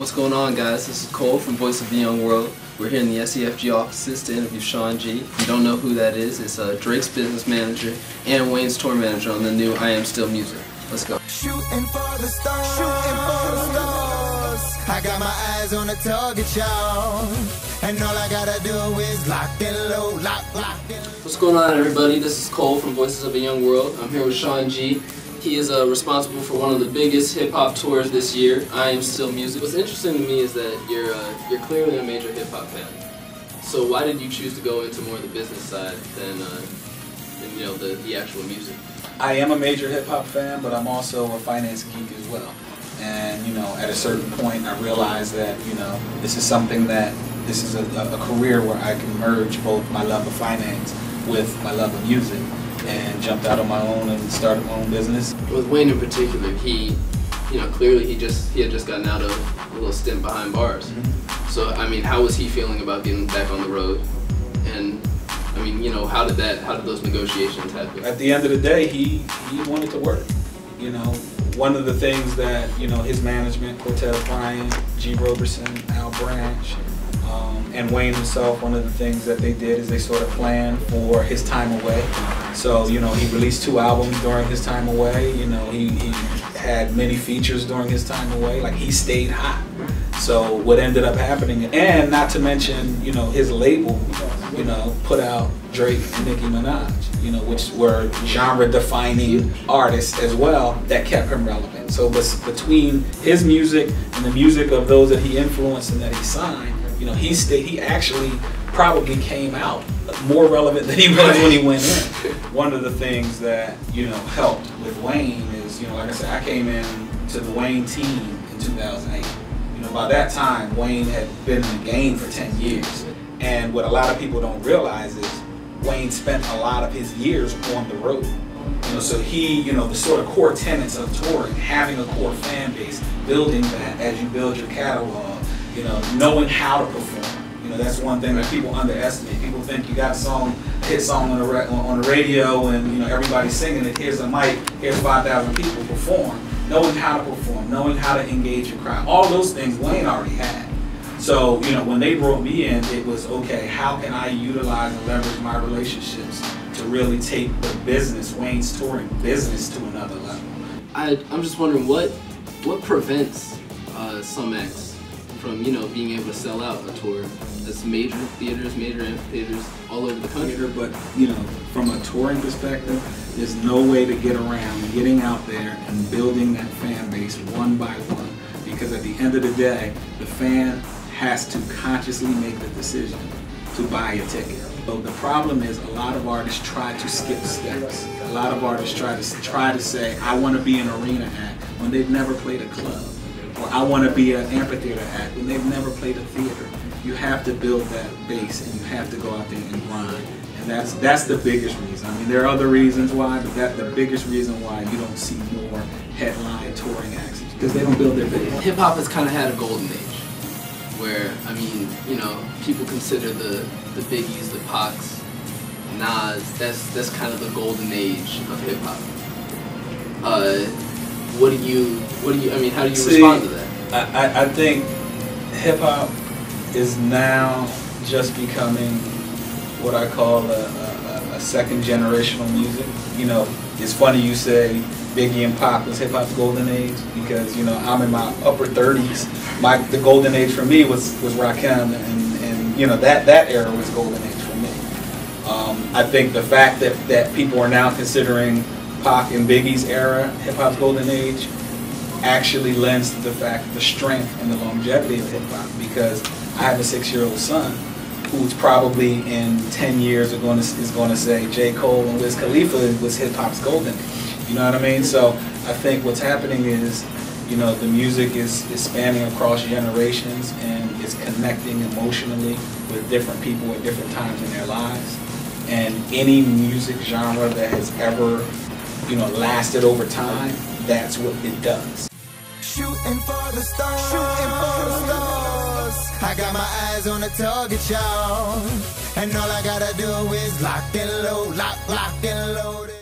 What's going on, guys? This is Cole from Voice of the Young World. We're here in the SEFG offices to interview Shawn Gee. If you don't know who that is, it's Drake's business manager and Wayne's tour manager on the new I Am Still music. Let's go. Shooting for the stars, shooting for the stars. I got my eyes on the target, y'all, and all I gotta do is lock and load, lock and load. What's going on, everybody? This is Cole from Voices of a Young World. I'm here with Shawn Gee. He is responsible for one of the biggest hip-hop tours this year, I Am Still Music. What's interesting to me is that you're clearly a major hip-hop fan. So why did you choose to go into more of the business side than you know, the actual music? I am a major hip-hop fan, but I'm also a finance geek as well. And, you know, at a certain point I realized that, you know, this is a career where I can merge both my love of finance with my love of music, and jumped out on my own and started my own business. With Wayne in particular, clearly he had just gotten out of a little stint behind bars. Mm-hmm. So I mean, how was he feeling about getting back on the road? And I mean, you know, how did those negotiations happen? At the end of the day, he wanted to work. You know, one of the things that, you know, his management, Cortez Bryant, G. Roberson, Al Branch, and Wayne himself, one of the things that they did is they sort of planned for his time away. So, you know, he released 2 albums during his time away. You know, he had many features during his time away. Like, he stayed hot. So what ended up happening, and not to mention, you know, his label, you know, put out Drake and Nicki Minaj, you know, which were genre-defining artists as well that kept him relevant. So between his music and the music of those that he influenced and that he signed, you know, he actually probably came out more relevant than he was when he went in. One of the things that, you know, helped with Wayne is, you know, like I said, I came in to the Wayne team in 2008. You know, by that time, Wayne had been in the game for 10 years. And what a lot of people don't realize is Wayne spent a lot of his years on the road. You know, so he, you know, the sort of core tenets of touring, having a core fan base, building that as you build your catalog, you know, knowing how to perform. You know, that's one thing that people underestimate. People think you got a hit song on the radio and, you know, everybody's singing it. Here's a mic, here's 5,000 people. Perform. Knowing how to perform, knowing how to engage your crowd. All those things Wayne already had. So, you know, when they brought me in, it was, okay, how can I utilize and leverage my relationships to really take the business, Wayne's touring business, to another level? I'm just wondering what prevents some acts from, you know, being able to sell out a tour that's major theaters, major amphitheaters all over the country. But, you know, from a touring perspective, there's no way to get around getting out there and building that fan base one by one, because at the end of the day, the fan has to consciously make the decision to buy a ticket. So the problem is a lot of artists try to skip steps. A lot of artists try to say, I want to be an arena act when they've never played a club. Or I want to be an amphitheater act when they've never played a theater. You have to build that base and you have to go out there and grind. And that's the biggest reason. I mean, there are other reasons why, but that's the biggest reason why you don't see more headline touring acts, because they don't build their base. Hip-hop has kind of had a golden age, where, I mean, you know, people consider the Biggies, the Pacs, Nas, that's kind of the golden age of hip-hop. What do you, I mean, how do you respond to that? I think hip-hop is now just becoming what I call a second generational music. You know, it's funny you say Biggie and Pac was hip-hop's golden age, because, you know, I'm in my upper 30s. The golden age for me was Rakim, and you know, that era was golden age for me. I think the fact that people are now considering Pac and Biggie's era hip-hop's golden age actually lends to the fact, the strength and the longevity of hip-hop, because I have a 6-year-old son who's probably in 10 years is going to say J. Cole and Wiz Khalifa was hip-hop's golden age. You know what I mean? So I think what's happening is, you know, the music is spanning across generations and it's connecting emotionally with different people at different times in their lives. And any music genre that has ever, you know, lasted over time, that's what it does. Shooting for the stars, shooting for the stars. I got my eyes on the target, y'all, and all I gotta do is lock and load, lock and load it.